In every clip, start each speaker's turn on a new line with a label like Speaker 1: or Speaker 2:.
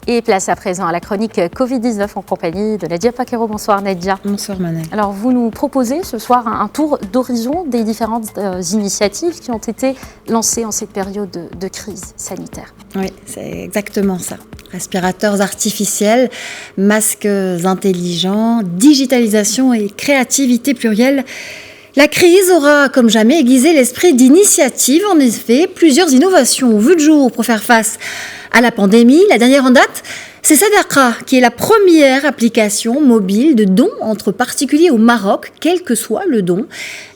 Speaker 1: Et place à présent à la chronique Covid-19 en compagnie de Nadia Paquero. Bonsoir Nadia.
Speaker 2: Bonsoir Manel.
Speaker 1: Alors vous nous proposez ce soir un tour d'horizon des différentes initiatives qui ont été lancées en cette période de crise sanitaire.
Speaker 2: Oui, c'est exactement ça. Respirateurs artificiels, masques intelligents, digitalisation et créativité plurielle. La crise aura, comme jamais, aiguisé l'esprit d'initiative. En effet, plusieurs innovations ont vu le jour pour faire face à la pandémie. La dernière en date, c'est Sadaqa, qui est la première application mobile de dons entre particuliers au Maroc, quel que soit le don.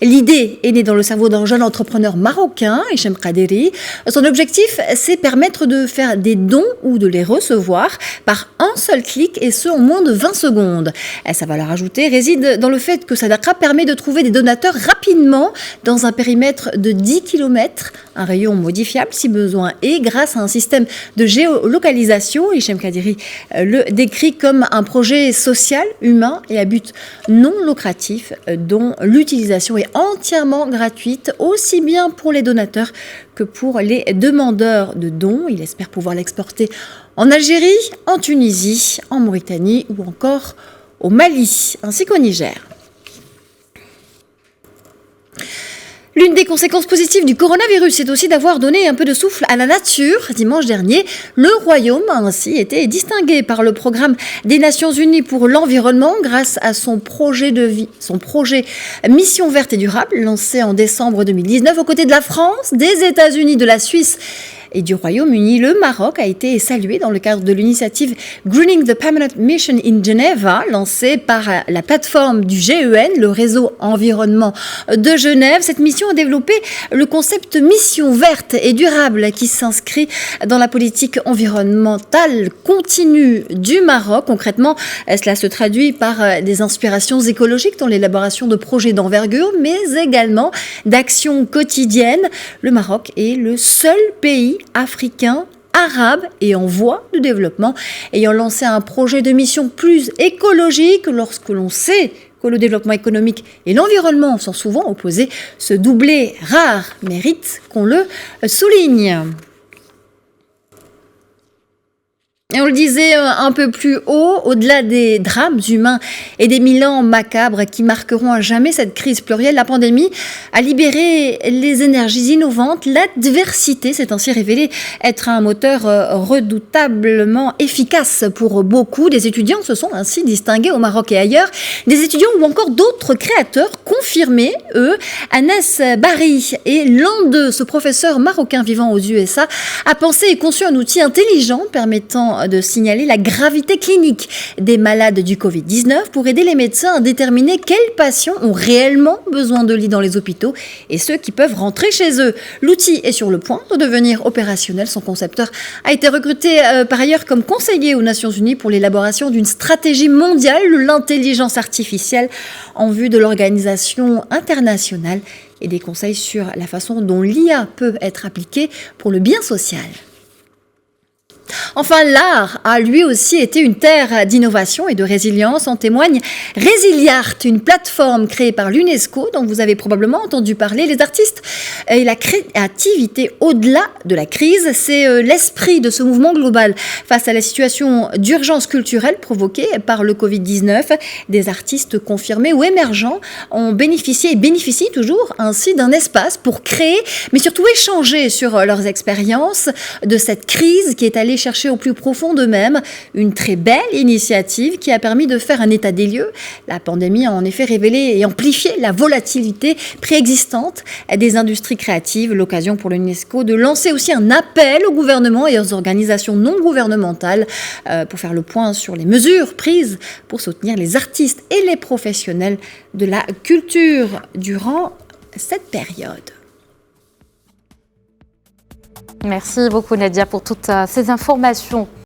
Speaker 2: L'idée est née dans le cerveau d'un jeune entrepreneur marocain, Hichem Kaderi. Son objectif, c'est permettre de faire des dons ou de les recevoir par un seul clic, et ce en moins de 20 secondes. Sa valeur ajoutée réside dans le fait que Sadaqa permet de trouver des donateurs rapidement dans un périmètre de 10 km, un rayon modifiable si besoin, et grâce à un système de géolocalisation, Hichem Kaderi le décrit comme un projet social, humain et à but non lucratif dont l'utilisation est entièrement gratuite, aussi bien pour les donateurs que pour les demandeurs de dons. Il espère pouvoir l'exporter en Algérie, en Tunisie, en Mauritanie ou encore au Mali, ainsi qu'au Niger. L'une des conséquences positives du coronavirus, c'est aussi d'avoir donné un peu de souffle à la nature. Dimanche dernier, le Royaume a ainsi été distingué par le programme des Nations Unies pour l'environnement grâce à son projet de vie, son projet Mission verte et durable, lancé en décembre 2019 aux côtés de la France, des États-Unis, de la Suisse et du Royaume-Uni. Le Maroc a été salué dans le cadre de l'initiative Greening the Permanent Mission in Geneva, lancée par la plateforme du GEN, le réseau environnement de Genève. Cette mission a développé le concept mission verte et durable qui s'inscrit dans la politique environnementale continue du Maroc. Concrètement, cela se traduit par des inspirations écologiques dans l'élaboration de projets d'envergure, mais également d'actions quotidiennes. Le Maroc est le seul pays africain, arabe et en voie de développement ayant lancé un projet de mission plus écologique. Lorsque l'on sait que le développement économique et l'environnement sont souvent opposés, ce doublé rare mérite qu'on le souligne. Et on le disait un peu plus haut, au-delà des drames humains et des bilans macabres qui marqueront à jamais cette crise plurielle, la pandémie a libéré les énergies innovantes. L'adversité s'est ainsi révélée être un moteur redoutablement efficace pour beaucoup. Des étudiants se sont ainsi distingués au Maroc et ailleurs. Des étudiants ou encore d'autres créateurs confirmés, eux. Anas Bari est l'un d'eux. Ce professeur marocain vivant aux USA a pensé et conçu un outil intelligent permettant de signaler la gravité clinique des malades du Covid-19 pour aider les médecins à déterminer quels patients ont réellement besoin de lits dans les hôpitaux et ceux qui peuvent rentrer chez eux. L'outil est sur le point de devenir opérationnel. Son concepteur a été recruté par ailleurs comme conseiller aux Nations Unies pour l'élaboration d'une stratégie mondiale de l'intelligence artificielle en vue de l'organisation internationale et des conseils sur la façon dont l'IA peut être appliquée pour le bien social. Enfin, l'art a lui aussi été une terre d'innovation et de résilience. En témoigne Resiliart, une plateforme créée par l'UNESCO dont vous avez probablement entendu parler. Les artistes et la créativité au-delà de la crise, c'est l'esprit de ce mouvement global face à la situation d'urgence culturelle provoquée par le Covid-19. Des artistes confirmés ou émergents ont bénéficié et bénéficient toujours ainsi d'un espace pour créer, mais surtout échanger sur leurs expériences de cette crise qui est allée chercher au plus profond d'eux-mêmes. Une très belle initiative qui a permis de faire un état des lieux. La pandémie a en effet révélé et amplifié la volatilité préexistante des industries créatives. L'occasion pour l'UNESCO de lancer aussi un appel au gouvernement et aux organisations non gouvernementales pour faire le point sur les mesures prises pour soutenir les artistes et les professionnels de la culture durant cette période.
Speaker 1: Merci beaucoup Nadia pour toutes ces informations.